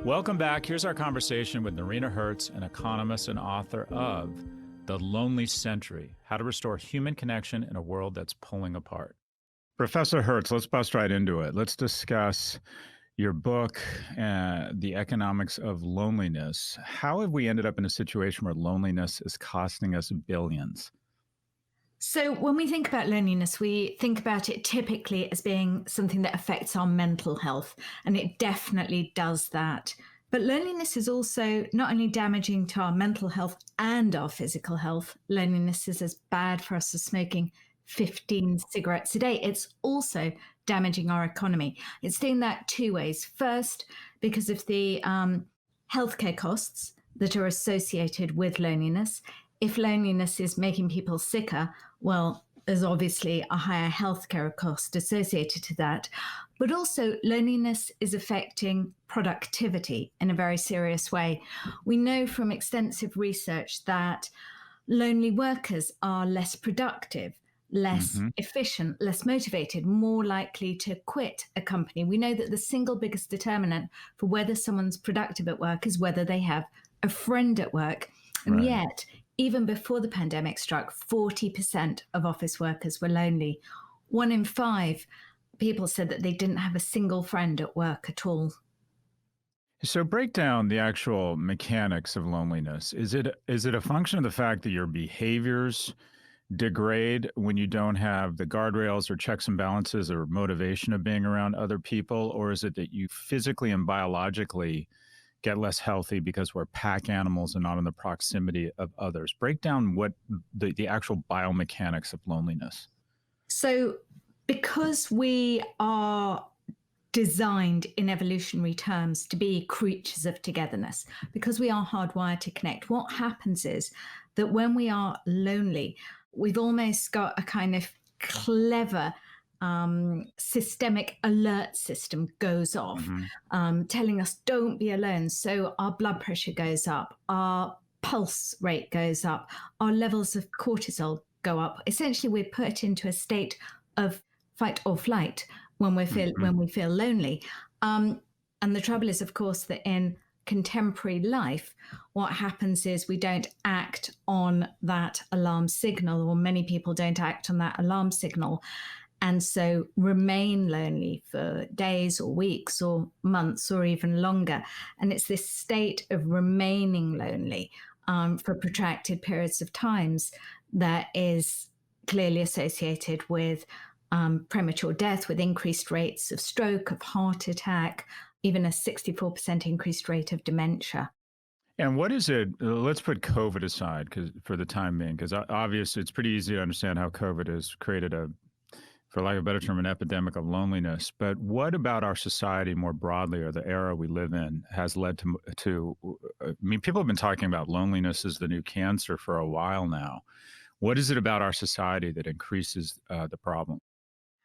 Welcome back. Here's our conversation with Noreena Hertz, an economist and author of The Lonely Century, How to Restore Human Connection in a World That's Pulling Apart. Professor Hertz, let's bust right into it. Let's discuss your book, The Economics of Loneliness. How have we ended up in a situation where loneliness is costing us billions? So when we think about loneliness, we think about it typically as being something that affects our mental health, and it definitely does that. But loneliness is also not only damaging to our mental health and our physical health. Loneliness is as bad for us as smoking 15 cigarettes a day. It's also damaging our economy. It's doing that two ways. First, because of the healthcare costs that are associated with loneliness. If loneliness is making people sicker, well, there's obviously a higher healthcare cost associated to that. But also, loneliness is affecting productivity in a very serious way. We know from extensive research that lonely workers are less productive, less efficient, less motivated, more likely to quit a company. We know that the single biggest determinant for whether someone's productive at work is whether they have a friend at work. And yet, even before the pandemic struck, 40% of office workers were lonely. 1 in 5 people said that they didn't have a single friend at work at all. So break down the actual mechanics of loneliness. Is it a function of the fact that your behaviors degrade when you don't have the guardrails or checks and balances or motivation of being around other people? Or is it that you physically and biologically get less healthy because we're pack animals and not in the proximity of others? Break down what the actual biomechanics of loneliness. So because we are designed in evolutionary terms to be creatures of togetherness, because we are hardwired to connect, what happens is that when we are lonely, we've almost got a kind of clever systemic alert system goes off, telling us don't be alone. So our blood pressure goes up, our pulse rate goes up, our levels of cortisol go up. Essentially, we're put into a state of fight or flight when we feel lonely. And the trouble is, of course, that in contemporary life, what happens is we don't act on that alarm signal, or many people don't act on that alarm signal, and so remain lonely for days or weeks or months or even longer. And it's this state of remaining lonely for protracted periods of times that is clearly associated with premature death, with increased rates of stroke, of heart attack, even a 64% increased rate of dementia. And what is it? Let's put COVID aside for the time being, because obviously it's pretty easy to understand how COVID has created for lack of a better term, an epidemic of loneliness. But what about our society more broadly, or the era we live in, has led to I mean, people have been talking about loneliness as the new cancer for a while now. What is it about our society that increases the problem?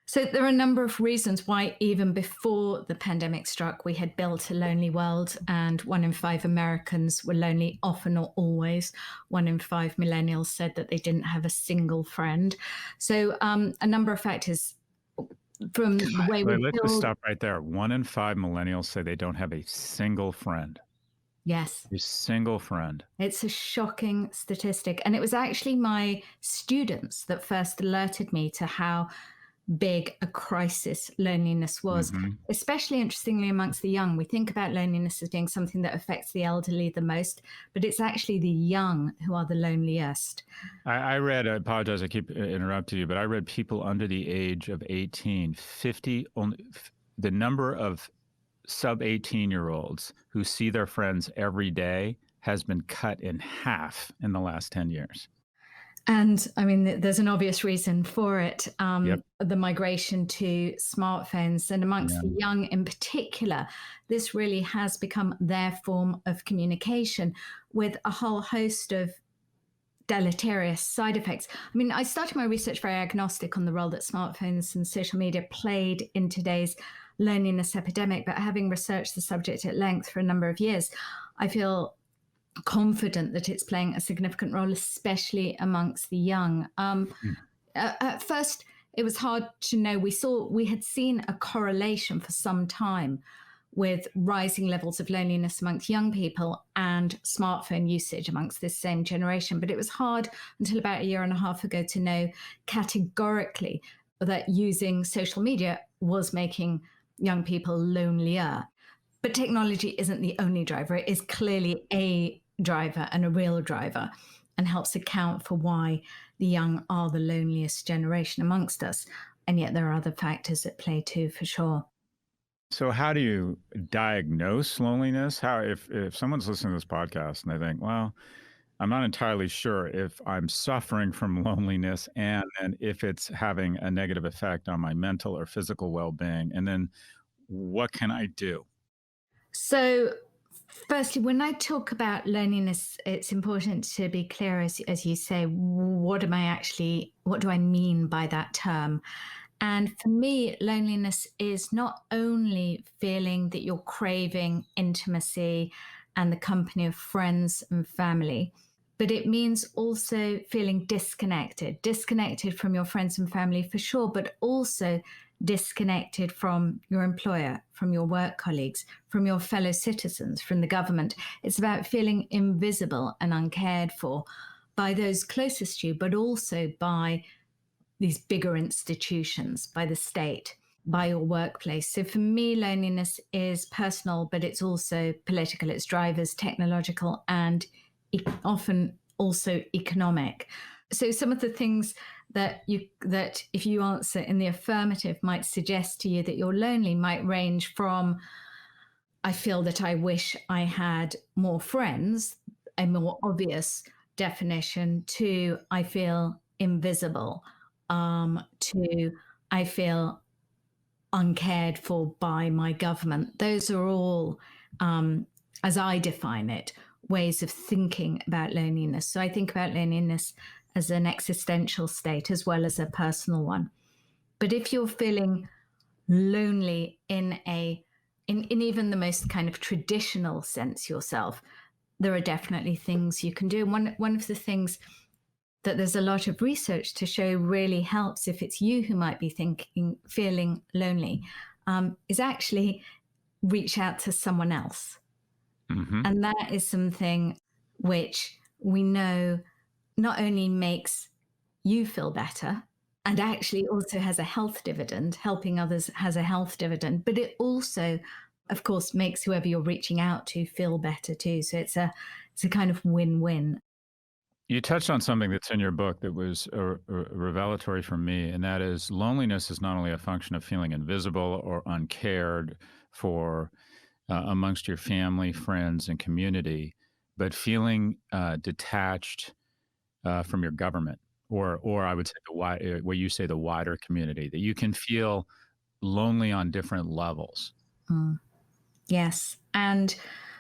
So there are a number of reasons why even before the pandemic struck, we had built a lonely world, and 1 in 5 Americans were lonely, often or always. 1 in 5 millennials said that they didn't have a single friend. So a number of factors from the way we Let's just stop right there. 1 in 5 millennials say they don't have a single friend. Yes. A single friend. It's a shocking statistic. And it was actually my students that first alerted me to how big a crisis loneliness was, especially interestingly amongst the young. We think about loneliness as being something that affects the elderly the most, but it's actually the young who are the loneliest. I read, I apologize, I keep interrupting you, but I read people under the age of 18, the number of sub 18-year-olds who see their friends every day has been cut in half in the last 10 years. And I mean, there's an obvious reason for it, the migration to smartphones. And amongst the young in particular, this really has become their form of communication, with a whole host of deleterious side effects. I mean, I started my research very agnostic on the role that smartphones and social media played in today's loneliness epidemic, but having researched the subject at length for a number of years, I feel confident that it's playing a significant role, especially amongst the young. At first, it was hard to know. We had seen a correlation for some time with rising levels of loneliness amongst young people and smartphone usage amongst this same generation. But it was hard until about a year and a half ago to know categorically that using social media was making young people lonelier. But technology isn't the only driver. It is clearly a driver and a real driver, and helps account for why the young are the loneliest generation amongst us. And yet there are other factors at play too, for sure. So how do you diagnose loneliness? How if someone's listening to this podcast and they think, well, I'm not entirely sure if I'm suffering from loneliness and if it's having a negative effect on my mental or physical well-being, and then what can I do? So, firstly, when I talk about loneliness, it's important to be clear, as you say, what do I mean by that term? And for me, loneliness is not only feeling that you're craving intimacy and the company of friends and family, but it means also feeling disconnected from your friends and family for sure, but also disconnected from your employer, from your work colleagues, from your fellow citizens, from the government. It's about feeling invisible and uncared for by those closest to you, but also by these bigger institutions, by the state, by your workplace. So for me, loneliness is personal, but it's also political. Its drivers, technological, and often also economic. So some of the things that if you answer in the affirmative might suggest to you that you're lonely might range from, I feel that I wish I had more friends, a more obvious definition, to I feel invisible, to I feel uncared for by my government. Those are all, as I define it, ways of thinking about loneliness. So I think about loneliness as an existential state as well as a personal one. But if you're feeling lonely in even the most kind of traditional sense yourself, there are definitely things you can do. One of the things that there's a lot of research to show really helps if it's you who might be feeling lonely, is actually reach out to someone else. Mm-hmm. And that is something which we know not only makes you feel better and actually also has a health dividend, helping others has a health dividend, but it also, of course, makes whoever you're reaching out to feel better too. So it's a kind of win-win. You touched on something that's in your book that was revelatory for me, and that is loneliness is not only a function of feeling invisible or uncared for amongst your family, friends, and community, but feeling detached from your government, or I would say what you say, the wider community, that you can feel lonely on different levels. Mm. Yes. And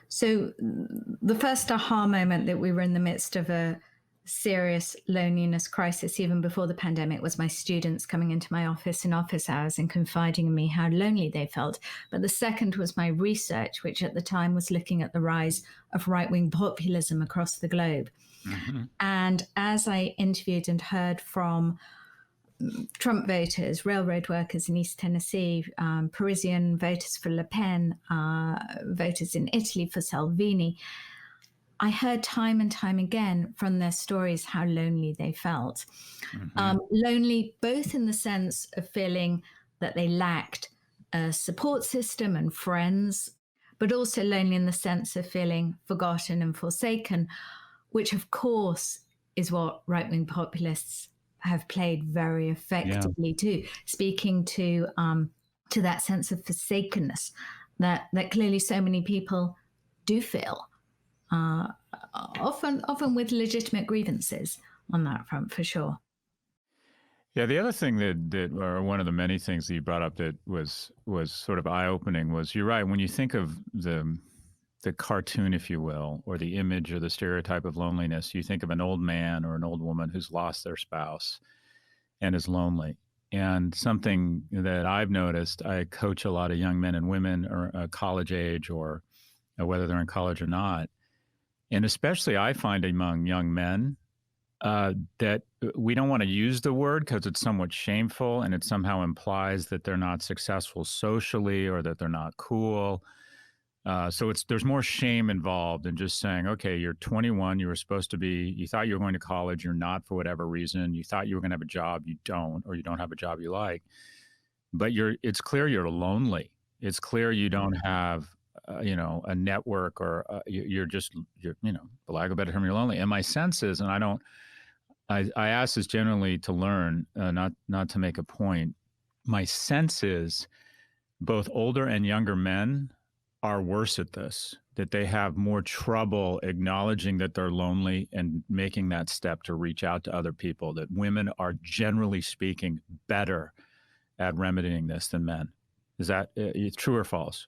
so the first aha moment that we were in the midst of a serious loneliness crisis, even before the pandemic, was my students coming into my office in office hours and confiding in me how lonely they felt. But the second was my research, which at the time was looking at the rise of right-wing populism across the globe. Mm-hmm. And as I interviewed and heard from Trump voters, railroad workers in East Tennessee, Parisian voters for Le Pen, voters in Italy for Salvini, I heard time and time again from their stories how lonely they felt. Mm-hmm. Lonely both in the sense of feeling that they lacked a support system and friends, but also lonely in the sense of feeling forgotten and forsaken, which of course is what right-wing populists have played very effectively too, speaking to that sense of forsakenness that clearly so many people do feel. Often with legitimate grievances on that front, for sure. Yeah, the other thing or one of the many things that you brought up that was sort of eye-opening was, you're right, when you think of the cartoon, if you will, or the image or the stereotype of loneliness, you think of an old man or an old woman who's lost their spouse and is lonely. And something that I've noticed, I coach a lot of young men and women, or college age, or whether they're in college or not. And especially I find among young men that we don't want to use the word because it's somewhat shameful and it somehow implies that they're not successful socially or that they're not cool. So there's more shame involved in just saying, okay, you're 21, you were supposed to be, you thought you were going to college, you're not for whatever reason, you thought you were going to have a job, you don't, or you don't have a job you like, but it's clear you're lonely. It's clear you don't have, a network, or you're, for lack of a better term, you're lonely. And my sense is, and I ask this generally to learn, not to make a point. My sense is both older and younger men are worse at this, that they have more trouble acknowledging that they're lonely and making that step to reach out to other people, that women are generally speaking better at remedying this than men. Is that true or false?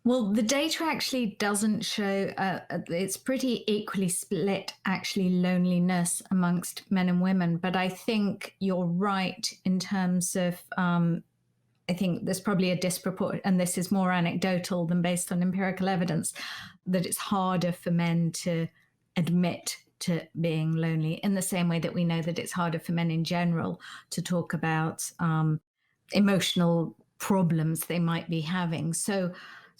Well, the data actually doesn't show, it's pretty equally split, actually, loneliness amongst men and women. But I think you're right in terms of, I think there's probably a disproportion, and this is more anecdotal than based on empirical evidence, that it's harder for men to admit to being lonely, in the same way that we know that it's harder for men in general to talk about emotional problems they might be having. So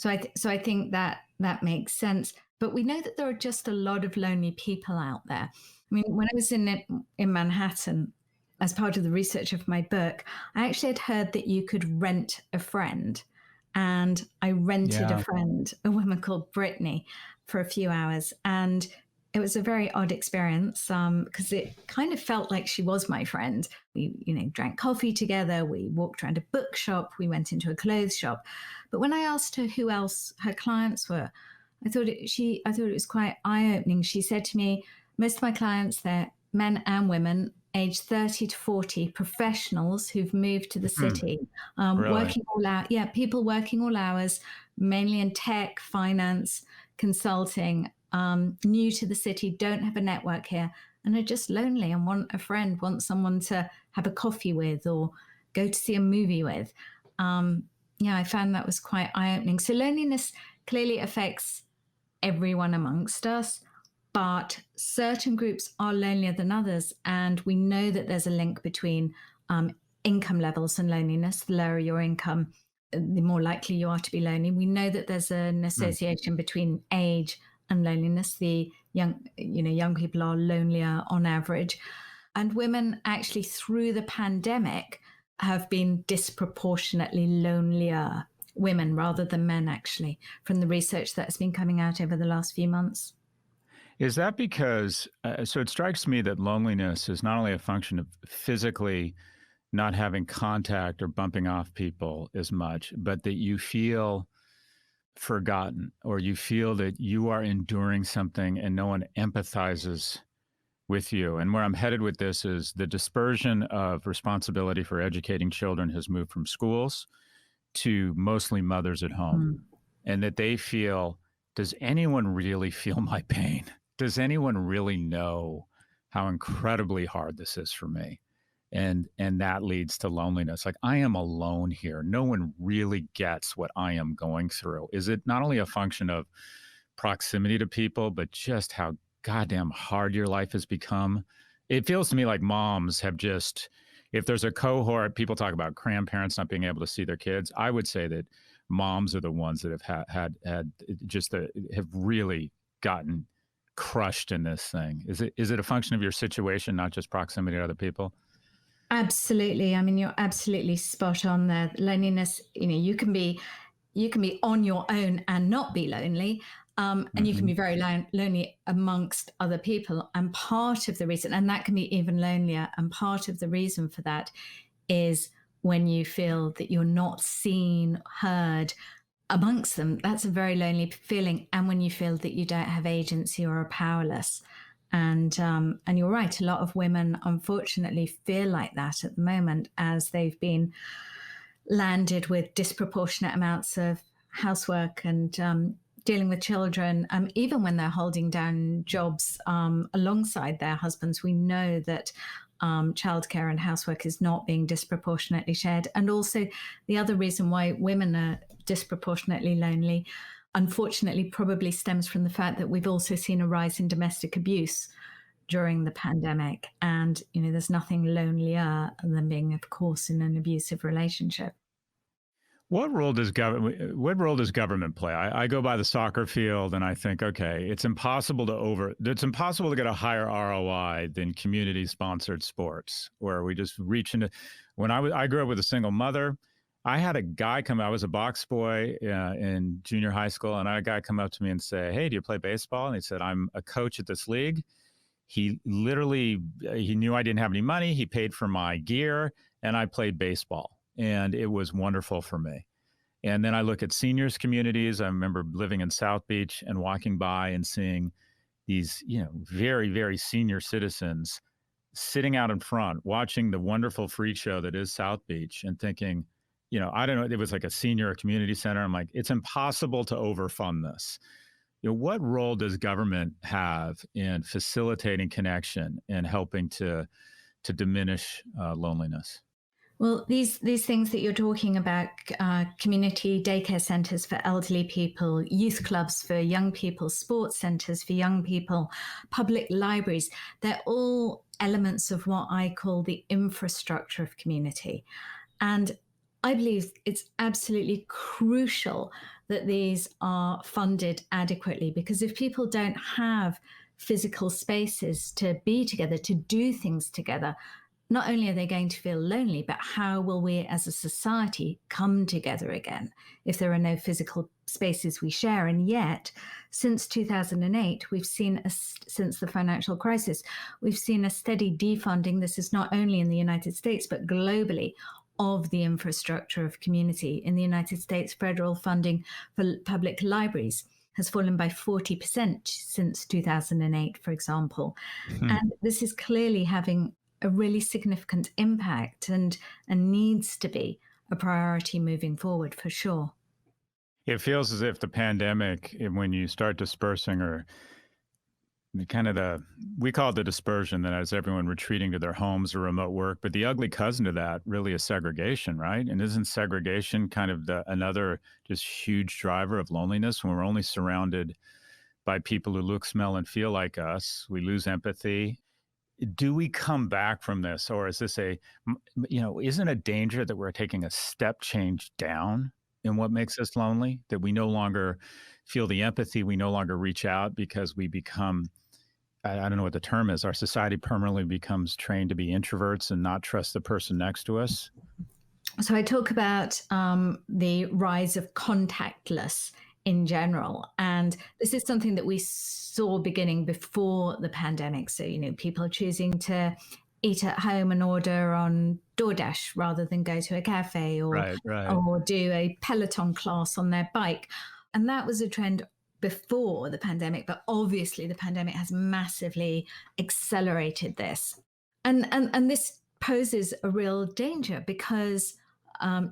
I think that makes sense. But we know that there are just a lot of lonely people out there. I mean, when I was in Manhattan, as part of the research of my book, I actually had heard that you could rent a friend. And I rented a friend, a woman called Brittany, for a few hours. And it was a very odd experience, because it kind of felt like she was my friend. We, drank coffee together. We walked around a bookshop. We went into a clothes shop. But when I asked her who else her clients were, I thought it was quite eye-opening. She said to me, most of my clients, they're men and women, aged 30 to 40, professionals who've moved to the city, Really? working all out. Yeah, people working all hours, mainly in tech, finance, consulting, new to the city, don't have a network here, and are just lonely and want a friend, want someone to have a coffee with or go to see a movie with. I found that was quite eye-opening. So loneliness clearly affects everyone amongst us, but certain groups are lonelier than others. And we know that there's a link between income levels and loneliness. The lower your income, the more likely you are to be lonely. We know that there's an association between age and loneliness. The young people are lonelier on average. And women actually, through the pandemic, have been disproportionately lonelier, women rather than men, actually, from the research that's been coming out over the last few months. Is that because, so it strikes me that loneliness is not only a function of physically not having contact or bumping off people as much, but that you feel forgotten, or you feel that you are enduring something and no one empathizes with you. And where I'm headed with this is the dispersion of responsibility for educating children has moved from schools to mostly mothers at home. And that they feel, does anyone really feel my pain? Does anyone really know how incredibly hard this is for me? And that leads to loneliness. Like, I am alone here. No one really gets what I am going through. Is it not only a function of proximity to people, but just how goddamn hard your life has become? It feels to me like moms have just, if there's a cohort, people talk about grandparents not being able to see their kids. I would say that moms are the ones that have have really gotten crushed in this thing. Is it a function of your situation, not just proximity to other people? Absolutely. I mean, you're absolutely spot on there. Loneliness, you can be on your own and not be lonely. And you can be very lonely amongst other people. And part of the reason, and that can be even lonelier, and part of the reason for that is when you feel that you're not seen, heard amongst them. That's a very lonely feeling. And when you feel that you don't have agency or are powerless. And you're right, a lot of women unfortunately feel like that at the moment, as they've been landed with disproportionate amounts of housework and dealing with children, even when they're holding down jobs alongside their husbands. We know that childcare and housework is not being disproportionately shared. And also the other reason why women are disproportionately lonely, unfortunately, probably stems from the fact that we've also seen a rise in domestic abuse during the pandemic. And, there's nothing lonelier than being, of course, in an abusive relationship. What role does government play? I go by the soccer field and I think, okay, it's impossible to get a higher ROI than community sponsored sports, where we just reach into. I grew up with a single mother. I had a guy come. I was a box boy in junior high school, and I had a guy come up to me and say, "Hey, do you play baseball?" And he said, "I'm a coach at this league." He knew I didn't have any money. He paid for my gear, and I played baseball, and it was wonderful for me. And then I look at seniors communities. I remember living in South Beach and walking by and seeing these, very, very senior citizens sitting out in front, watching the wonderful freak show that is South Beach, and thinking, I don't know, it was like a senior community center. I'm like, it's impossible to overfund this. What role does government have in facilitating connection and helping to diminish loneliness? Well, these things that you're talking about, community daycare centres for elderly people, youth clubs for young people, sports centres for young people, public libraries, they're all elements of what I call the infrastructure of community. And I believe it's absolutely crucial that these are funded adequately, because if people don't have physical spaces to be together, to do things together, not only are they going to feel lonely, but how will we as a society come together again if there are no physical spaces we share? And yet, since 2008, since the financial crisis, we've seen a steady defunding. This is not only in the United States, but globally, of the infrastructure of community. In the United States, federal funding for public libraries has fallen by 40% since 2008, for example. And this is clearly having a really significant impact and needs to be a priority moving forward, for sure. It feels as if the pandemic, when you start dispersing, or we call it the dispersion, that as everyone retreating to their homes or remote work, but the ugly cousin to that really is segregation, right? And isn't segregation kind of another just huge driver of loneliness? When we're only surrounded by people who look, smell, and feel like us, we lose empathy. Do we come back from this, or is this isn't a danger that we're taking a step change down in what makes us lonely, that we no longer feel the empathy, we no longer reach out because we become, I don't know what the term is, our society permanently becomes trained to be introverts and not trust the person next to us? So I talk about the rise of contactless in general. And this is something that we saw beginning before the pandemic. So, people choosing to eat at home and order on DoorDash rather than go to a cafe, or do a Peloton class on their bike. And that was a trend before the pandemic, but obviously the pandemic has massively accelerated this. And this poses a real danger, because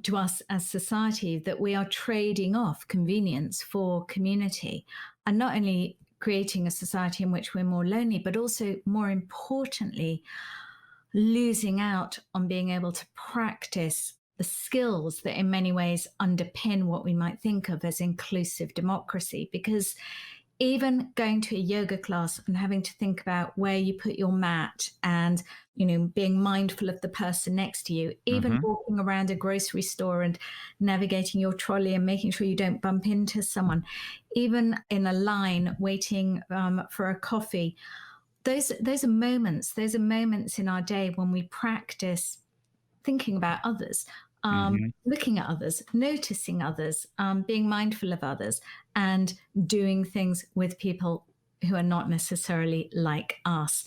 to us as society, that we are trading off convenience for community, and not only creating a society in which we're more lonely, but also, more importantly, losing out on being able to practice the skills that in many ways underpin what we might think of as inclusive democracy. Because even going to a yoga class and having to think about where you put your mat, and being mindful of the person next to you, even walking around a grocery store and navigating your trolley and making sure you don't bump into someone, even in a line waiting for a coffee, those are moments in our day when we practice thinking about others, looking at others, noticing others, being mindful of others, and doing things with people who are not necessarily like us.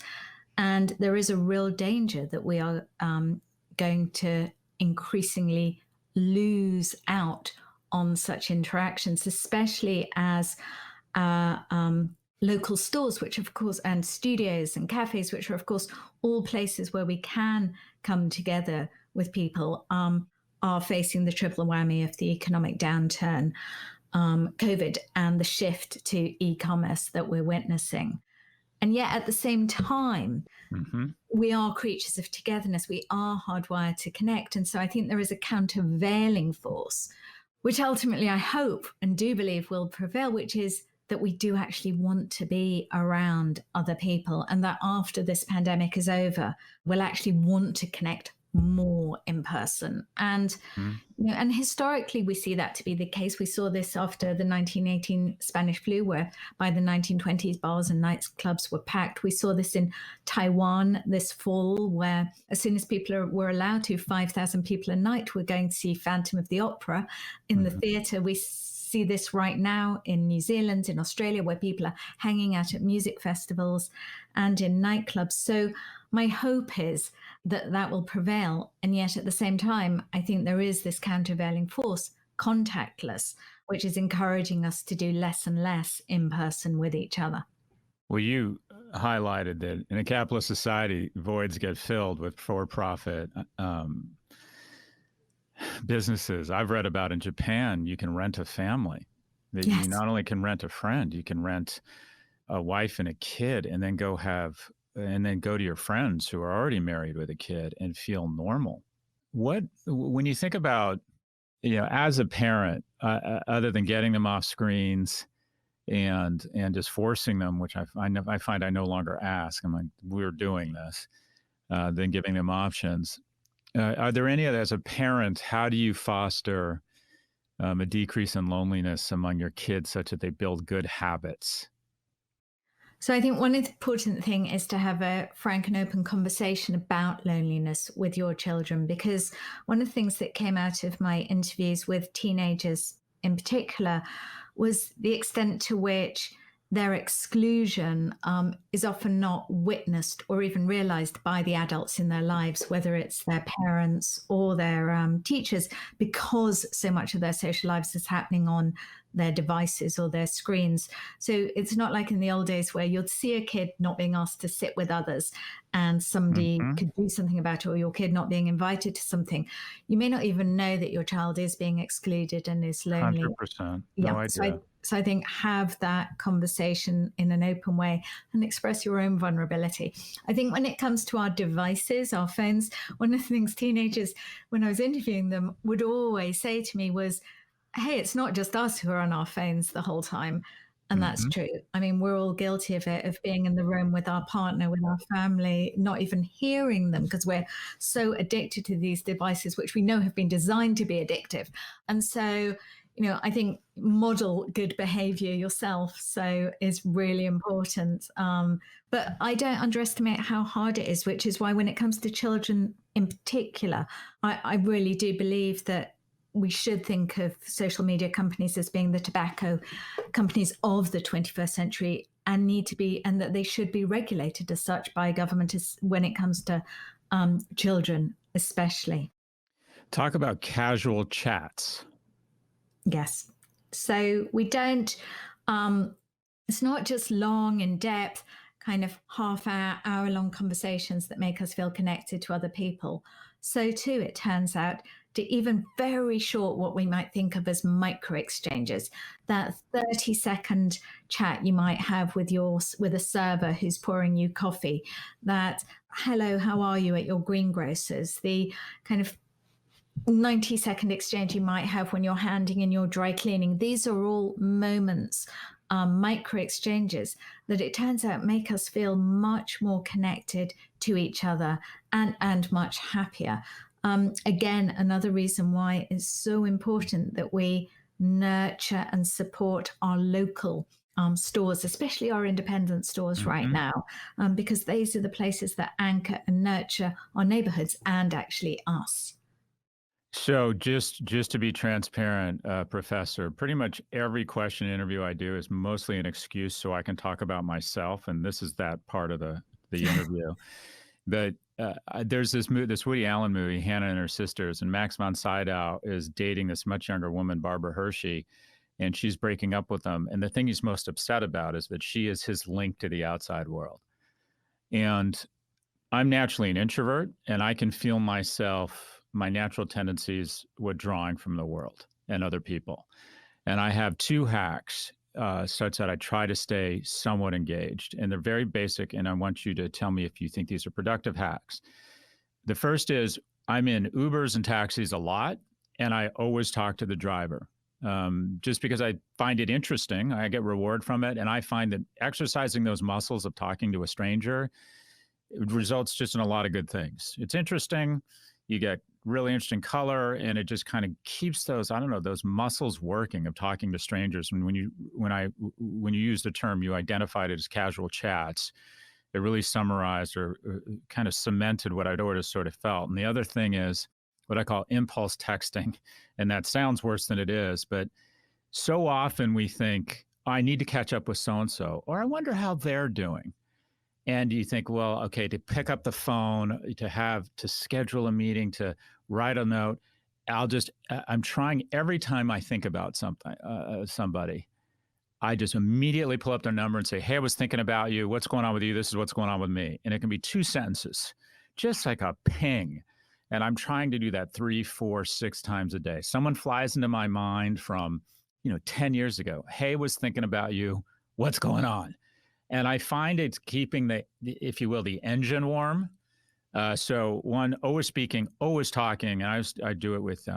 And there is a real danger that we are going to increasingly lose out on such interactions, especially as local stores, which of course, and studios and cafes, which are of course all places where we can come together with people, are facing the triple whammy of the economic downturn, COVID, and the shift to e-commerce that we're witnessing. And yet at the same time, we are creatures of togetherness. We are hardwired to connect. And so I think there is a countervailing force, which ultimately I hope and do believe will prevail, which is that we do actually want to be around other people, and that after this pandemic is over, we'll actually want to connect more in person. And Mhm. and historically, we see that to be the case. We saw this after the 1918 Spanish flu, where by the 1920s, bars and nightclubs were packed. We saw this in Taiwan this fall, where as soon as people were allowed to, 5,000 people a night were going to see Phantom of the Opera in the Mhm. theatre. We see this right now in New Zealand, in Australia, where people are hanging out at music festivals and in nightclubs. So my hope is that that will prevail. And yet at the same time, I think there is this countervailing force, contactless, which is encouraging us to do less and less in person with each other. Well, you highlighted that in a capitalist society, voids get filled with for-profit businesses. I've read about in Japan, you can rent a family. That you Yes. not only can rent a friend, you can rent a wife and a kid, and then go to your friends who are already married with a kid and feel normal. When you think about, as a parent, other than getting them off screens and just forcing them, which I find I no longer ask. I'm like, we're doing this, than giving them options. Are there any other, as a parent, how do you foster a decrease in loneliness among your kids such that they build good habits? So I think one important thing is to have a frank and open conversation about loneliness with your children, because one of the things that came out of my interviews with teenagers in particular was the extent to which their exclusion is often not witnessed or even realized by the adults in their lives, whether it's their parents or their teachers, because so much of their social lives is happening on their devices or their screens. So it's not like in the old days where you'd see a kid not being asked to sit with others and somebody Hmm. could do something about it, or your kid not being invited to something. You may not even know that your child is being excluded and is lonely. 100%. Yeah. No idea. So I think have that conversation in an open way and express your own vulnerability. I think when it comes to our devices, our phones, one of the things teenagers, when I was interviewing them, would always say to me was, hey, it's not just us who are on our phones the whole time. And that's Hmm. true. I mean, we're all guilty of it, of being in the room with our partner, with our family, not even hearing them because we're so addicted to these devices, which we know have been designed to be addictive. And so, I think model good behavior yourself. So is really important. But I don't underestimate how hard it is, which is why when it comes to children in particular, I really do believe that we should think of social media companies as being the tobacco companies of the 21st century and and that they should be regulated as such by government when it comes to children, especially. Talk about casual chats. Yes. So we don't, it's not just long, in depth, kind of hour long conversations that make us feel connected to other people. So, too, it turns out to even very short, what we might think of as micro exchanges, that 30-second chat you might have with a server who's pouring you coffee, that hello, how are you at your greengrocers, the kind of 90-second exchange you might have when you're handing in your dry cleaning. These are all moments, micro exchanges that it turns out make us feel much more connected to each other and much happier. Again, another reason why it's so important that we nurture and support our local stores, especially our independent stores right Hmm. now, because these are the places that anchor and nurture our neighborhoods and actually us. So just to be transparent, Professor, pretty much every question interview I do is mostly an excuse so I can talk about myself, and this is that part of the interview. But there's this Woody Allen movie, Hannah and Her Sisters, and Max von Sydow is dating this much younger woman, Barbara Hershey, and she's breaking up with him. And the thing he's most upset about is that she is his link to the outside world. And I'm naturally an introvert, and I can feel my natural tendencies withdrawing from the world and other people. And I have two hacks such that I try to stay somewhat engaged. And they're very basic, and I want you to tell me if you think these are productive hacks. The first is I'm in Ubers and taxis a lot, and I always talk to the driver. Just because I find it interesting, I get reward from it, and I find that exercising those muscles of talking to a stranger, it results just in a lot of good things. It's interesting. you get really interesting color, and it just kind of keeps those, I don't know, those muscles working of talking to strangers. And when you use the term, you identified it as casual chats. It really summarized or kind of cemented what I'd always sort of felt. And the other thing is what I call impulse texting. And that sounds worse than it is, but so often we think, I need to catch up with so-and-so, or I wonder how they're doing. And you think, well, okay, to pick up the phone, to schedule a meeting, to write a note, I'm trying every time I think about somebody, I just immediately pull up their number and say, hey, I was thinking about you. What's going on with you? This is what's going on with me. And it can be 2 sentences, just like a ping. And I'm trying to do that 3, 4, 6 times a day. Someone flies into my mind from, 10 years ago. Hey, was thinking about you. What's going on? And I find it's keeping if you will, the engine warm. So one, always speaking, always talking. And I do it with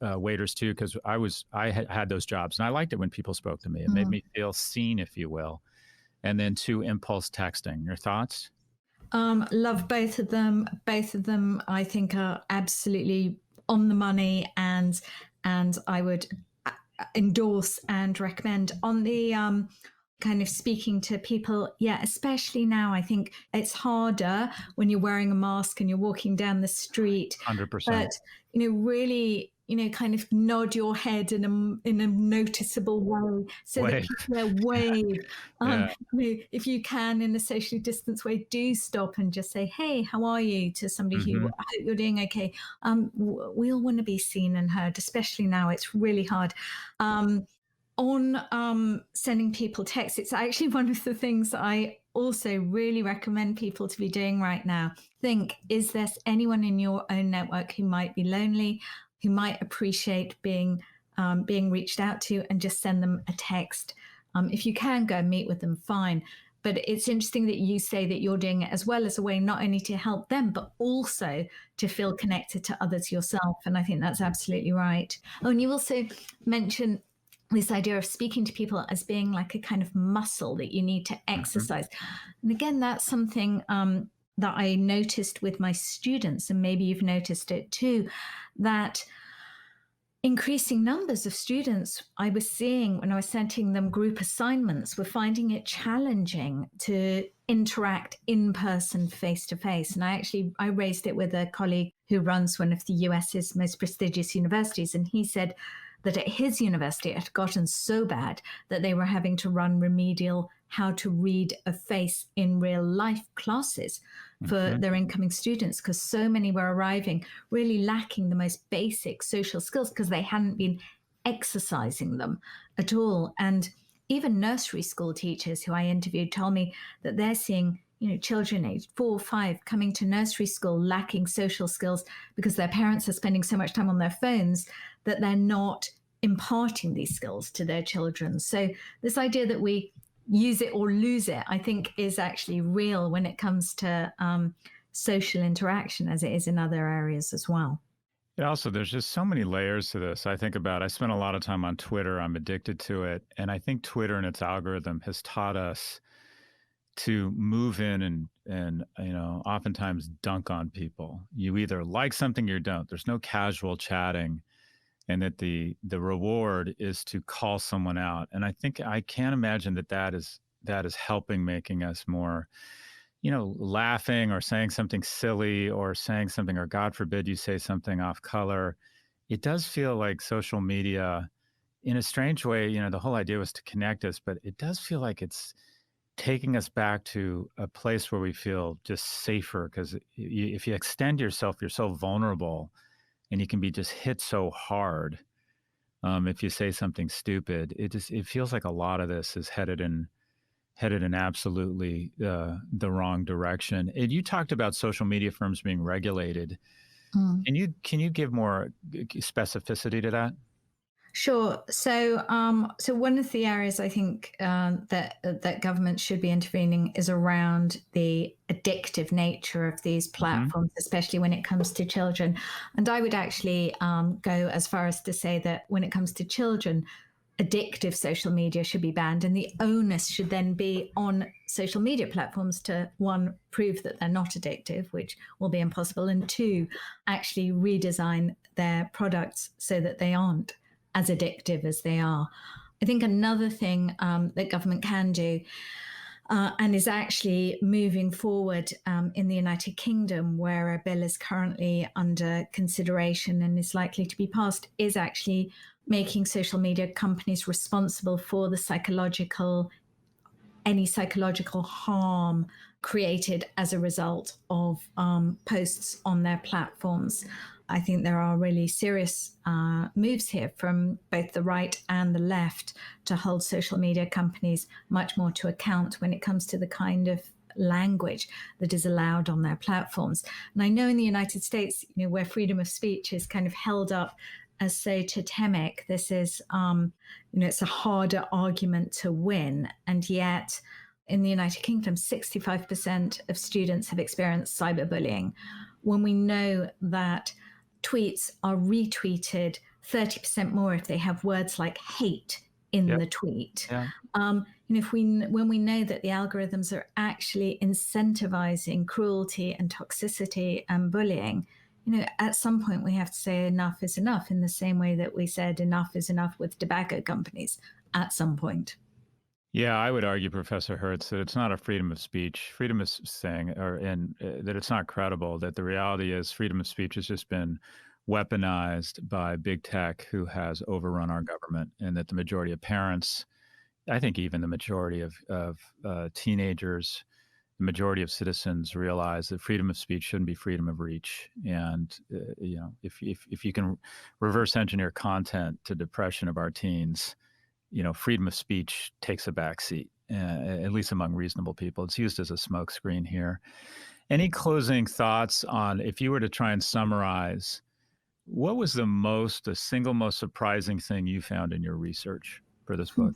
waiters too, because I had those jobs, and I liked it when people spoke to me. It made me feel seen, if you will. And then 2, impulse texting. Your thoughts? Love both of them. Both of them, I think, are absolutely on the money, and I would endorse and recommend. On the kind of speaking to people, especially now, I think it's harder when you're wearing a mask and you're walking down the street. 100%. But really, kind of nod your head in a noticeable way, so Wave. that people wave. Yeah. If you can, in a socially distanced way, do stop and just say, hey, how are you, to somebody who, I hope you're doing okay. We all want to be seen and heard, especially now. It's really hard. On sending people texts, it's actually one of the things that I also really recommend people to be doing right now. Think, is there anyone in your own network who might be lonely, who might appreciate being reached out to, and just send them a text. If you can go and meet with them, fine. But it's interesting that you say that you're doing it as well as a way not only to help them, but also to feel connected to others yourself. And I think that's absolutely right. Oh, and you also mentioned this idea of speaking to people as being like a kind of muscle that you need to exercise. And again, that's something that I noticed with my students, and maybe you've noticed it too, that increasing numbers of students I was seeing when I was sending them group assignments were finding it challenging to interact in person, face to face. And I raised it with a colleague who runs one of the US's most prestigious universities, and he said that at his university it had gotten so bad that they were having to run remedial how to read a face in real life classes for their incoming students, because so many were arriving really lacking the most basic social skills because they hadn't been exercising them at all. And even nursery school teachers who I interviewed told me that they're seeing children aged 4 or 5 coming to nursery school lacking social skills because their parents are spending so much time on their phones that they're not imparting these skills to their children. So this idea that we use it or lose it, I think, is actually real when it comes to social interaction, as it is in other areas as well. Yeah, also, there's just so many layers to this. I spent a lot of time on Twitter. I'm addicted to it. And I think Twitter and its algorithm has taught us to move in and oftentimes dunk on people. You either like something or you don't. There's no casual chatting, and that the reward is to call someone out. And I think I can't imagine that is helping, making us more, laughing or saying something silly or saying something, or God forbid you say something off color. It does feel like social media, in a strange way, the whole idea was to connect us, but it does feel like it's taking us back to a place where we feel just safer, because if you extend yourself, you're so vulnerable, and you can be just hit so hard if you say something stupid. It feels like a lot of this is headed in absolutely the wrong direction. And you talked about social media firms being regulated. Can you give more specificity to that? Sure. So one of the areas I think that government should be intervening is around the addictive nature of these platforms, especially when it comes to children. And I would actually go as far as to say that when it comes to children, addictive social media should be banned, and the onus should then be on social media platforms to, one, prove that they're not addictive, which will be impossible, and two, actually redesign their products so that they aren't as addictive as they are. I think another thing that government can do, and is actually moving forward in the United Kingdom, where a bill is currently under consideration and is likely to be passed, is actually making social media companies responsible for any psychological harm created as a result of posts on their platforms. I think there are really serious moves here from both the right and the left to hold social media companies much more to account when it comes to the kind of language that is allowed on their platforms. And I know in the United States, where freedom of speech is kind of held up as so totemic, this is, it's a harder argument to win. And yet in the United Kingdom, 65% of students have experienced cyberbullying. When we know that tweets are retweeted 30% more if they have words like hate in the tweet. Yeah. When we know that the algorithms are actually incentivizing cruelty and toxicity and bullying, at some point we have to say enough is enough, in the same way that we said enough is enough with tobacco companies at some point. Yeah, I would argue, Professor Hertz, that it's not a freedom of speech. Freedom of saying, that it's not credible, that the reality is freedom of speech has just been weaponized by big tech, who has overrun our government, and that the majority of parents, I think even the majority of teenagers, the majority of citizens realize that freedom of speech shouldn't be freedom of reach. And, if you can reverse engineer content to depression of our teens, freedom of speech takes a back seat, at least among reasonable people. It's used as a smokescreen here. Any closing thoughts on, if you were to try and summarize, what was the single most surprising thing you found in your research for this book?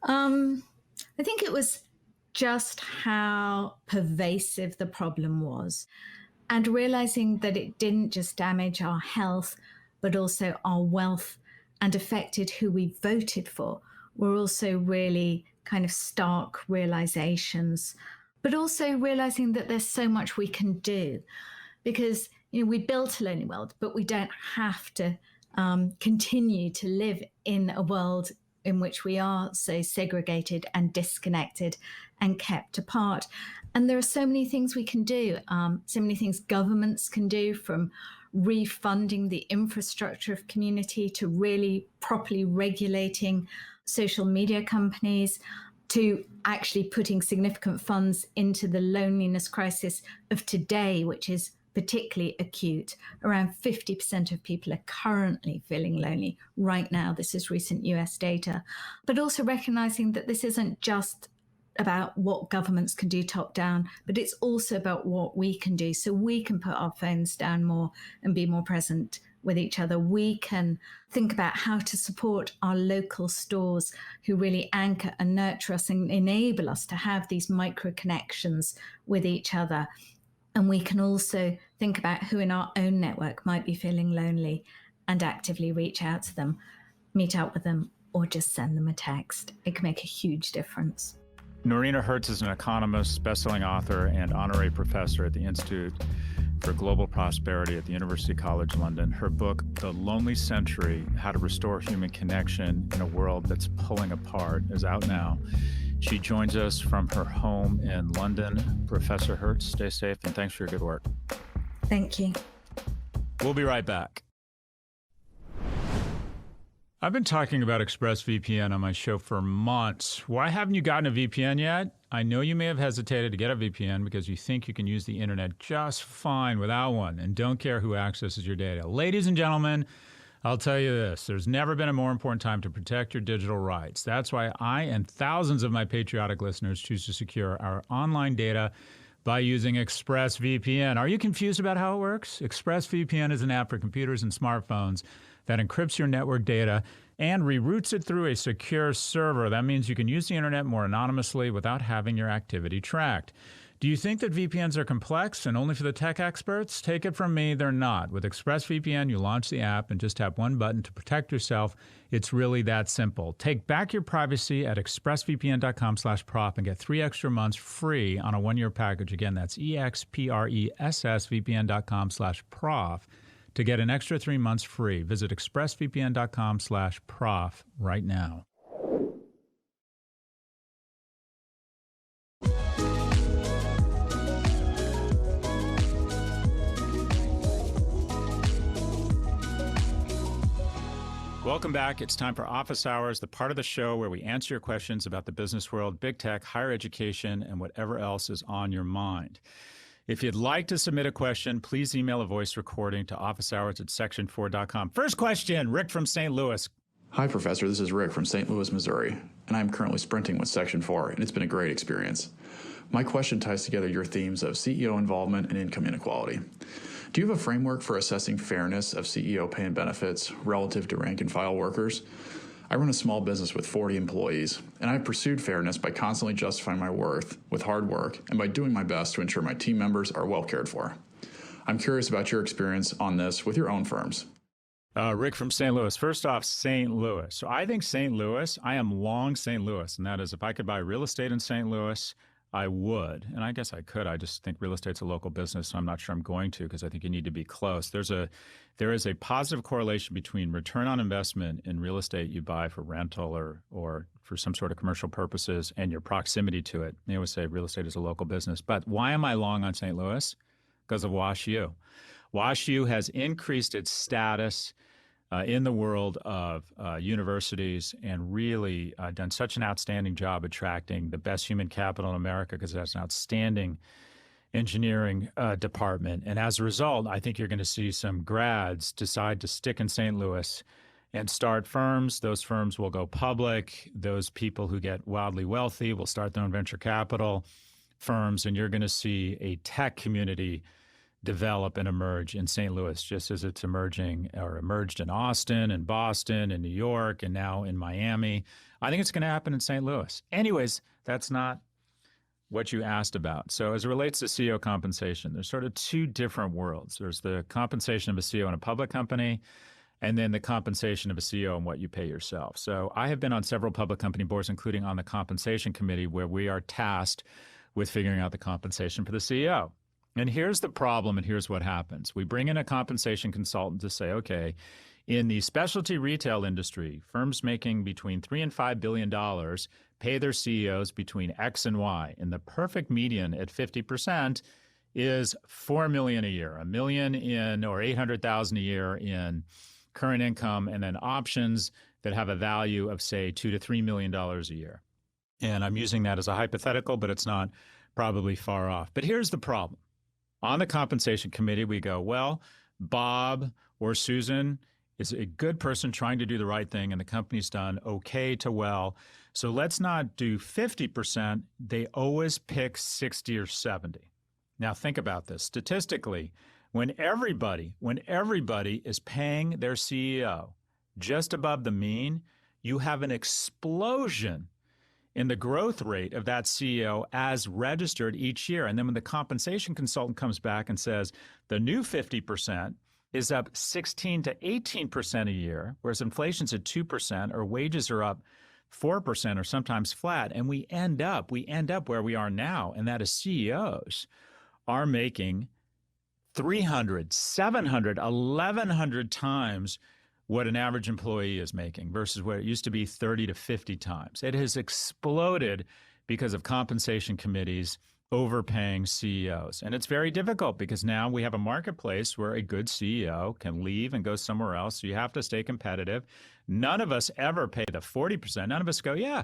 I think it was just how pervasive the problem was, and realizing that it didn't just damage our health, but also our wealth, and affected who we voted for, were also really kind of stark realizations. But also realizing that there's so much we can do, because we built a lonely world, but we don't have to continue to live in a world in which we are so segregated and disconnected and kept apart. And there are so many things we can do, so many things governments can do, from refunding the infrastructure of community to really properly regulating social media companies, to actually putting significant funds into the loneliness crisis of today, which is particularly acute. Around 50% of people are currently feeling lonely right now. This is recent US data. But also recognizing that this isn't just about what governments can do top down, but it's also about what we can do, so we can put our phones down more and be more present with each other. We can think about how to support our local stores, who really anchor and nurture us and enable us to have these micro connections with each other. And we can also think about who in our own network might be feeling lonely and actively reach out to them, meet up with them, or just send them a text. It can make a huge difference. Noreena Hertz is an economist, bestselling author, and honorary professor at the Institute for Global Prosperity at the University College London. Her book, The Loney Century, How to Restore Human Connection in a World That's Pulling Apart, is out now. She joins us from her home in London. Professor Hertz, stay safe, and thanks for your good work. Thank you. We'll be right back. I've been talking about ExpressVPN on my show for months. Why haven't you gotten a VPN yet? I know you may have hesitated to get a VPN because you think you can use the internet just fine without one and don't care who accesses your data. Ladies and gentlemen, I'll tell you this, there's never been a more important time to protect your digital rights. That's why I and thousands of my patriotic listeners choose to secure our online data by using ExpressVPN. Are you confused about how it works? ExpressVPN is an app for computers and smartphones that encrypts your network data and reroutes it through a secure server. That means you can use the internet more anonymously without having your activity tracked. Do you think that VPNs are complex and only for the tech experts? Take it from me, they're not. With ExpressVPN, you launch the app and just tap one button to protect yourself. It's really that simple. Take back your privacy at expressvpn.com/prof and get 3 extra months free on a 1-year package. Again, that's expressvpn.com/prof to get an extra 3 months free. Visit expressvpn.com/prof right now. Welcome back. It's time for Office Hours, the part of the show where we answer your questions about the business world, big tech, higher education, and whatever else is on your mind. If you'd like to submit a question, please email a voice recording to officehours@section4.com. First question, Rick from St. Louis. Hi, Professor. This is Rick from St. Louis, Missouri, and I'm currently sprinting with Section 4, and it's been a great experience. My question ties together your themes of CEO involvement and income inequality. Do you have a framework for assessing fairness of CEO pay and benefits relative to rank-and-file workers? I run a small business with 40 employees, and I've pursued fairness by constantly justifying my worth with hard work and by doing my best to ensure my team members are well cared for. I'm curious about your experience on this with your own firms. Rick from St. Louis. First off, St. Louis. So I think St. Louis, I am long St. Louis, and that is if I could buy real estate in St. Louis, I would. And I guess I could. I just think real estate's a local business, so I'm not sure I'm going to because I think you need to be close. There is a positive correlation between return on investment in real estate you buy for rental or for some sort of commercial purposes and your proximity to it. They always say real estate is a local business. But why am I long on St. Louis? Because of WashU. WashU has increased its status in the world of universities and really done such an outstanding job attracting the best human capital in America because it has an outstanding engineering department. And as a result, I think you're going to see some grads decide to stick in St. Louis and start firms. Those firms will go public. Those people who get wildly wealthy will start their own venture capital firms, and you're going to see a tech community develop and emerge in St. Louis, just as it's emerging or emerged in Austin and Boston and New York and now in Miami. I think it's going to happen in St. Louis. Anyways, that's not what you asked about. So as it relates to CEO compensation, there's sort of 2 different worlds. There's the compensation of a CEO in a public company, and then the compensation of a CEO and what you pay yourself. So I have been on several public company boards, including on the compensation committee, where we are tasked with figuring out the compensation for the CEO. And here's the problem, and here's what happens. We bring in a compensation consultant to say, okay, in the specialty retail industry, firms making between $3 and $5 billion pay their CEOs between X and Y. And the perfect median at 50% is $4 million a year, $1 million in or $800,000 a year in current income, and then options that have a value of, say, $2 to $3 million a year. And I'm using that as a hypothetical, but it's not probably far off. But here's the problem. On the compensation committee, we go, well, Bob or Susan is a good person trying to do the right thing, and the company's done okay to well. So let's not do 50%. They always pick 60 or 70. Now think about this. Statistically, when everybody is paying their CEO just above the mean, you have an explosion in the growth rate of that CEO as registered each year. And then when the compensation consultant comes back and says the new 50% is up 16 to 18% a year, whereas inflation's at 2% or wages are up 4% or sometimes flat, and we end up where we are now, and that is CEOs are making 300, 700, 1,100 times what an average employee is making versus where it used to be 30 to 50 times. It has exploded because of compensation committees overpaying CEOs. And it's very difficult because now we have a marketplace where a good CEO can leave and go somewhere else. So you have to stay competitive. None of us ever pay the 40%. None of us go, yeah,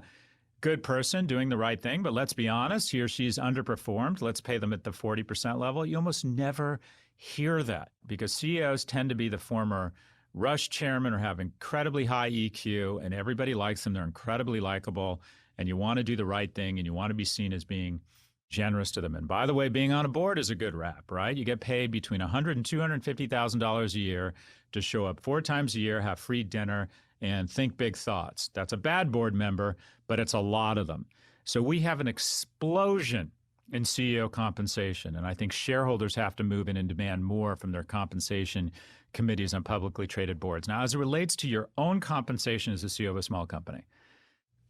good person doing the right thing, but let's be honest, he or she's underperformed. Let's pay them at the 40% level. You almost never hear that because CEOs tend to be the former Rush chairman or have incredibly high EQ, and everybody likes them. They're incredibly likable, and you want to do the right thing, and you want to be seen as being generous to them. And by the way, being on a board is a good rap, right? You get paid between $100,000 and $250,000 a year to show up 4 times a year, have free dinner, and think big thoughts. That's a bad board member, but it's a lot of them. So we have an explosion in CEO compensation. And I think shareholders have to move in and demand more from their compensation committees on publicly traded boards. Now, as it relates to your own compensation as a CEO of a small company,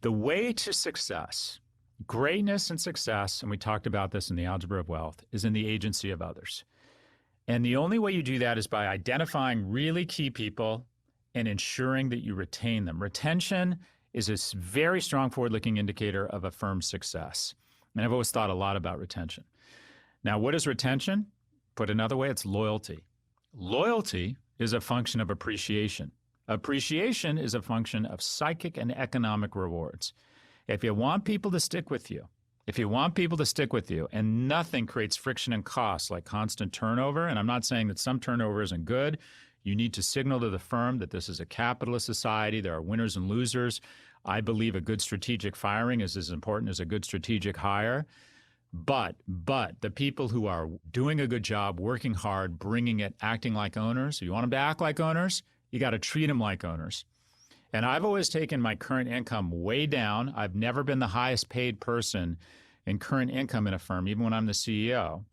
the way to success, greatness and success, and we talked about this in the Algebra of Wealth, is in the agency of others. And the only way you do that is by identifying really key people and ensuring that you retain them. Retention is a very strong forward-looking indicator of a firm's success. And I've always thought a lot about retention. Now, what is retention? Put another way, it's loyalty. Loyalty is a function of appreciation. Appreciation is a function of psychic and economic rewards. If you want people to stick with you, and nothing creates friction and costs like constant turnover, and I'm not saying that some turnover isn't good. You need to signal to the firm that this is a capitalist society. There are winners and losers. I believe a good strategic firing is as important as a good strategic hire. But the people who are doing a good job, working hard, bringing it, acting like owners, if you want them to act like owners, you got to treat them like owners. And I've always taken my current income way down. I've never been the highest paid person in current income in a firm, even when I'm the CEO.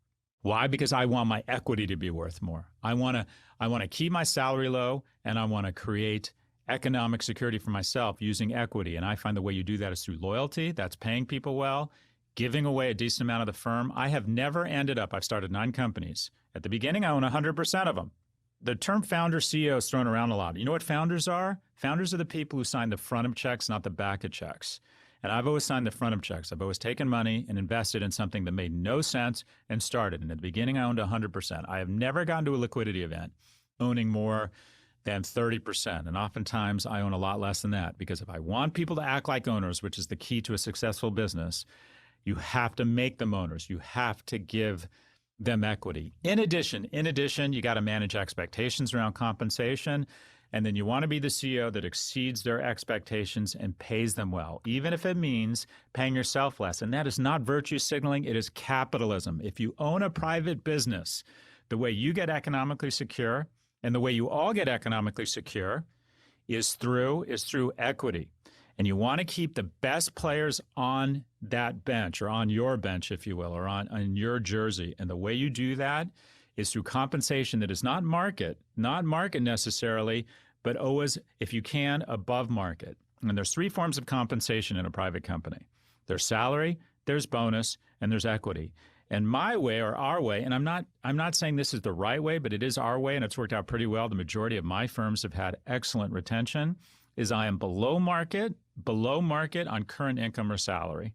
Why? Because I want my equity to be worth more. I want to keep my salary low, and I want to create economic security for myself using equity. And I find the way you do that is through loyalty. That's paying people well, giving away a decent amount of the firm. I have never ended up, I've started 9 companies. At the beginning, I own 100% of them. The term founder CEO is thrown around a lot. You know what founders are? Founders are the people who sign the front of checks, not the back of checks. And I've always signed the front of checks. I've always taken money and invested in something that made no sense and started. And at the beginning, I owned 100%. I have never gotten to a liquidity event owning more than 30%. And oftentimes, I own a lot less than that, because if I want people to act like owners, which is the key to a successful business, you have to make them owners. You have to give them equity. In addition, you got to manage expectations around compensation. And then you want to be the CEO that exceeds their expectations and pays them well, even if it means paying yourself less. And that is not virtue signaling. It is capitalism. If you own a private business, the way you get economically secure and the way you all get economically secure is through equity. And you want to keep the best players on that bench, or on your bench, if you will, or on your jersey. And the way you do that is through compensation that is not market necessarily, but always, if you can, above market. And there's 3 forms of compensation in a private company. There's salary, there's bonus, and there's equity. And my way, or our way, and I'm not saying this is the right way, but it is our way, and it's worked out pretty well. The majority of my firms have had excellent retention, is I am below market on current income or salary.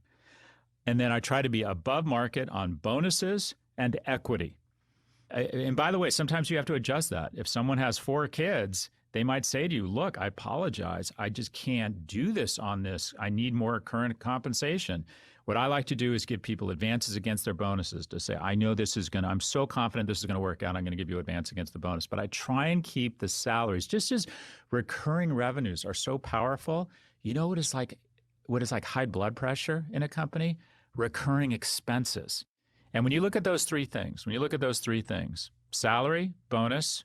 And then I try to be above market on bonuses and equity. And by the way, sometimes you have to adjust that. If someone has 4 kids, they might say to you, look, I apologize. I just can't do this on this. I need more current compensation. What I like to do is give people advances against their bonuses, to say, I know I'm so confident this is going to work out. I'm going to give you advance against the bonus. But I try and keep the salaries, just as recurring revenues are so powerful. You know what is like high blood pressure in a company? Recurring expenses. And when you look at those 3 things, salary, bonus,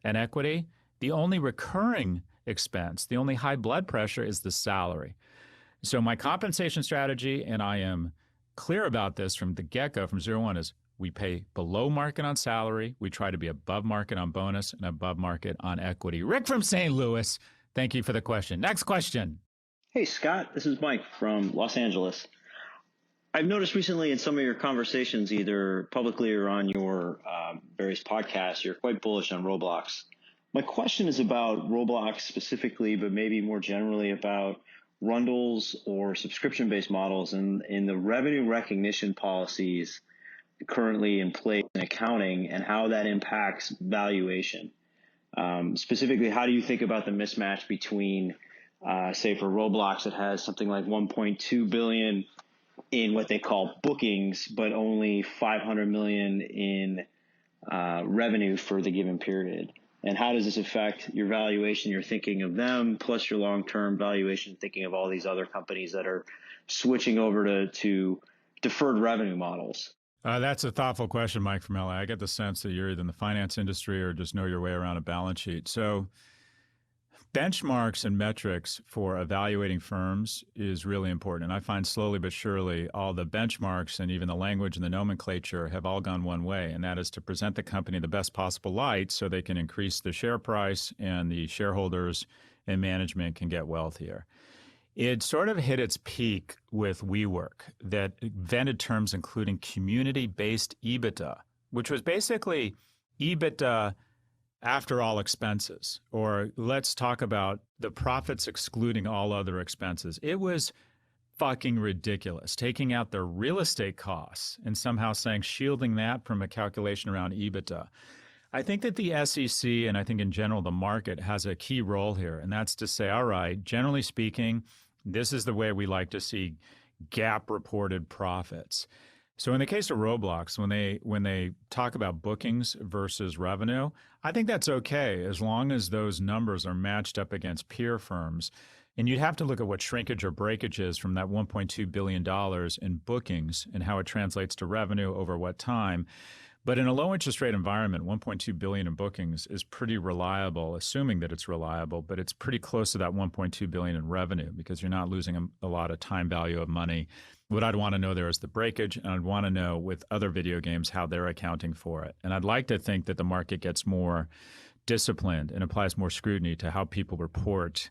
and equity, the only recurring expense, the only high blood pressure is the salary. So my compensation strategy, and I am clear about this from the get-go, from 0 to 1, is we pay below market on salary, we try to be above market on bonus, and above market on equity. Rick from St. Louis, thank you for the question. Next question. Hey, Scott, this is Mike from Los Angeles. I've noticed recently in some of your conversations, either publicly or on your various podcasts, you're quite bullish on Roblox. My question is about Roblox specifically, but maybe more generally about Rundles or subscription-based models and in the revenue recognition policies currently in place in accounting and how that impacts valuation. Specifically, how do you think about the mismatch between, say, for Roblox, it has something like 1.2 billion in what they call bookings, but only 500 million in revenue for the given period? And how does this affect your valuation, your thinking of them, plus your long-term valuation, thinking of all these other companies that are switching over to deferred revenue models? That's a thoughtful question, Mike from LA. I get the sense that you're either in the finance industry or just know your way around a balance sheet. So benchmarks and metrics for evaluating firms is really important. And I find slowly but surely all the benchmarks and even the language and the nomenclature have all gone one way, and that is to present the company in the best possible light so they can increase the share price and the shareholders and management can get wealthier. It sort of hit its peak with WeWork that invented terms including community-based EBITDA, which was basically EBITDA after all expenses, or let's talk about the profits excluding all other expenses. It was fucking ridiculous, taking out their real estate costs and somehow saying shielding that from a calculation around EBITDA. I think that the SEC and I think in general the market has a key role here, and that's to say, all right, generally speaking, this is the way we like to see GAAP reported profits. So in the case of Roblox, when they talk about bookings versus revenue, I think that's okay as long as those numbers are matched up against peer firms. And you'd have to look at what shrinkage or breakage is from that $1.2 billion in bookings and how it translates to revenue over what time. But in a low interest rate environment, $1.2 billion in bookings is pretty reliable, assuming that it's reliable, but it's pretty close to that $1.2 billion in revenue because you're not losing a lot of time value of money. What I'd want to know there is the breakage, and I'd want to know with other video games how they're accounting for it. And I'd like to think that the market gets more disciplined and applies more scrutiny to how people report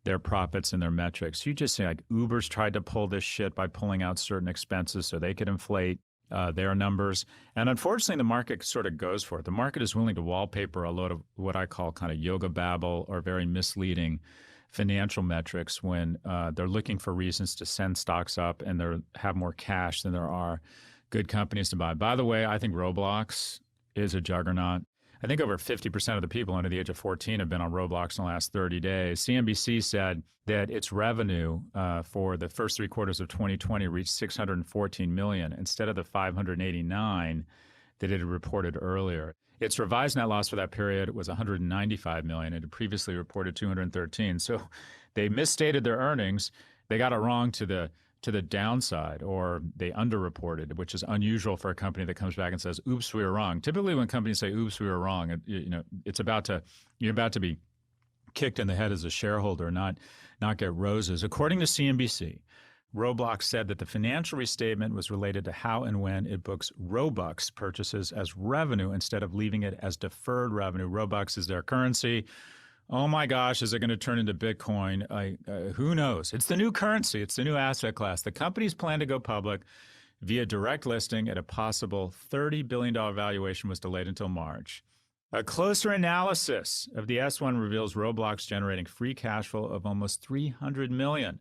their profits and their metrics. You just say like Uber's tried to pull this shit by pulling out certain expenses so they could inflate their numbers. And unfortunately, the market sort of goes for it. The market is willing to wallpaper a lot of what I call kind of yoga babble or very misleading financial metrics when they're looking for reasons to send stocks up and they have more cash than there are good companies to buy. By the way, I think Roblox is a juggernaut. I think over 50% of the people under the age of 14 have been on Roblox in the last 30 days. CNBC said that its revenue for the first 3 quarters of 2020 reached $614 million instead of the $589 that it had reported earlier. Its revised net loss for that period was $195 million. It had previously reported $213. So they misstated their earnings. They got it wrong to the downside, or they underreported, which is unusual for a company that comes back and says, "Oops, we were wrong." Typically, when companies say, "Oops, we were wrong," you're about to be kicked in the head as a shareholder, not get roses. According to CNBC, Roblox said that the financial restatement was related to how and when it books Robux purchases as revenue instead of leaving it as deferred revenue. Robux is their currency. Oh my gosh, is it going to turn into Bitcoin? Who knows? It's the new currency. It's the new asset class. The company's plan to go public via direct listing at a possible $30 billion valuation was delayed until March. A closer analysis of the S1 reveals Roblox generating free cash flow of almost $300 million.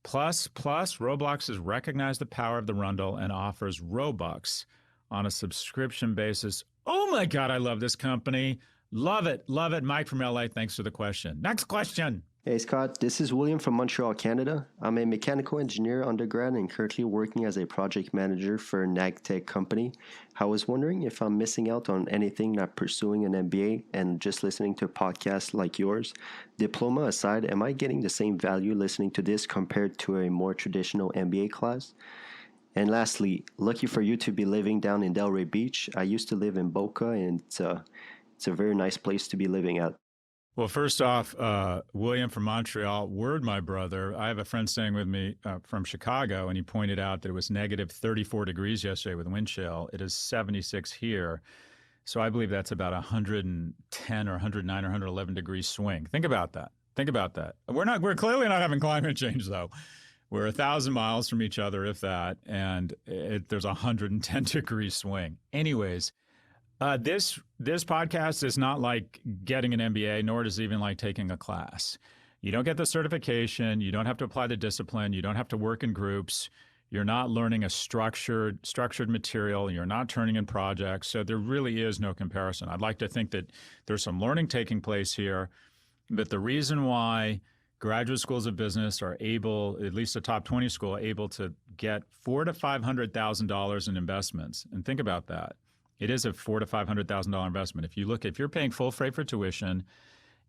Plus, Roblox has recognized the power of the Rundle and offers Robux on a subscription basis. Oh my God, I love this company. Love it. Love it. Mike from LA, thanks for the question. Next question. Hey, Scott. This is William from Montreal, Canada. I'm a mechanical engineer undergrad and currently working as a project manager for an ag tech company. I was wondering if I'm missing out on anything not pursuing an MBA and just listening to podcasts like yours. Diploma aside, am I getting the same value listening to this compared to a more traditional MBA class? And lastly, lucky for you to be living down in Delray Beach. I used to live in Boca, and it's a very nice place to be living at. Well, first off, William from Montreal, word my brother. I have a friend staying with me from Chicago, and he pointed out that it was negative 34 degrees yesterday with wind chill. It is 76 here. So I believe that's about 110 or 109 or 111 degrees swing. Think about that. Think about that. We're clearly not having climate change, though. We're 1,000 miles from each other, if that, and there's a 110 degree swing. Anyways, this podcast is not like getting an MBA, nor is it even like taking a class. You don't get the certification. You don't have to apply the discipline. You don't have to work in groups. You're not learning a structured material. You're not turning in projects. So there really is no comparison. I'd like to think that there's some learning taking place here, but the reason why graduate schools of business are able, at least a top 20 school, able to get $400,000 to $500,000 in investments, and think about that. It is a $400,000 to $500,000 investment. If you're paying full freight for tuition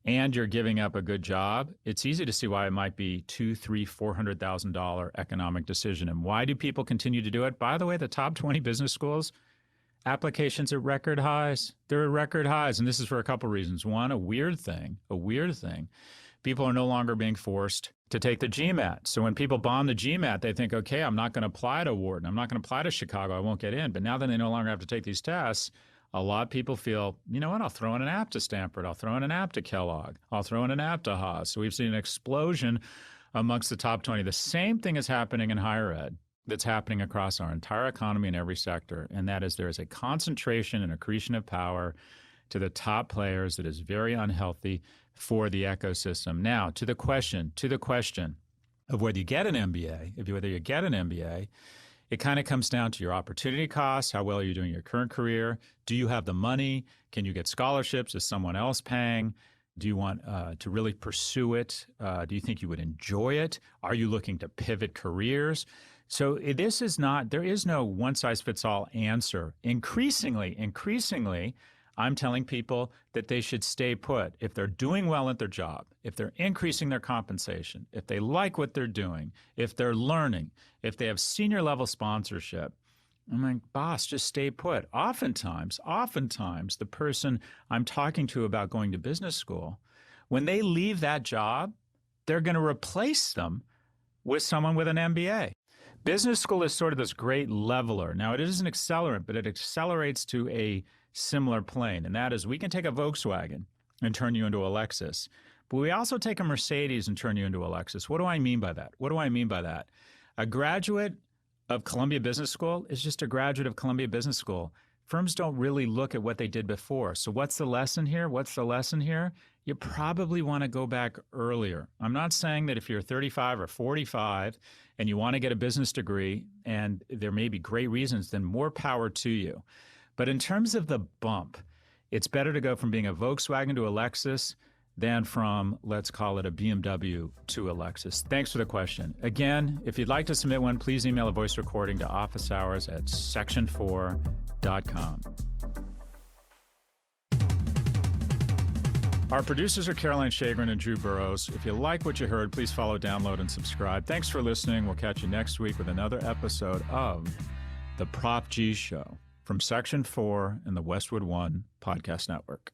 and you're giving up a good job, it's easy to see why it might be $200,000, $300,000, $400,000 economic decision. And why do people continue to do it? By the way, the top 20 business schools, applications at record highs. They're at record highs, and this is for a couple reasons. One, a weird thing. People are no longer being forced to take the GMAT. So when people bomb the GMAT, they think, okay, I'm not going to apply to Wharton. I'm not going to apply to Chicago. I won't get in. But now that they no longer have to take these tests, a lot of people feel, you know what, I'll throw in an app to Stanford. I'll throw in an app to Kellogg. I'll throw in an app to Haas. So we've seen an explosion amongst the top 20. The same thing is happening in higher ed that's happening across our entire economy in every sector. And that is there is a concentration and accretion of power to the top players that is very unhealthy for the ecosystem. Now, to the question of whether you get an MBA, it kind of comes down to your opportunity costs. How well are you doing your current career? Do you have the money? Can you get scholarships? Is someone else paying? Do you want to really pursue it? Do you think you would enjoy it? Are you looking to pivot careers? So this is not, there is no one-size-fits-all answer. Increasingly, I'm telling people that they should stay put. If they're doing well at their job, if they're increasing their compensation, if they like what they're doing, if they're learning, if they have senior level sponsorship, I'm like, boss, just stay put. Oftentimes, the person I'm talking to about going to business school, when they leave that job, they're going to replace them with someone with an MBA. Business school is sort of this great leveler. Now, it is an accelerant, but it accelerates to a similar plane, and that is we can take a Volkswagen and turn you into a Lexus, but we also take a Mercedes and turn you into a Lexus. What do I mean by that? A graduate of Columbia Business School is just a graduate of Columbia Business School. Firms don't really look at what they did before. So what's the lesson here? You probably want to go back earlier. I'm not saying that if you're 35 or 45 and you want to get a business degree, and there may be great reasons, then more power to you. But in terms of the bump, it's better to go from being a Volkswagen to a Lexus than from, let's call it, a BMW to a Lexus. Thanks for the question. Again, if you'd like to submit one, please email a voice recording to officehours@section4.com. Our producers are Caroline Shagrin and Drew Burrows. If you like what you heard, please follow, download, and subscribe. Thanks for listening. We'll catch you next week with another episode of The Prof G Show from Section 4 and the Westwood One Podcast Network.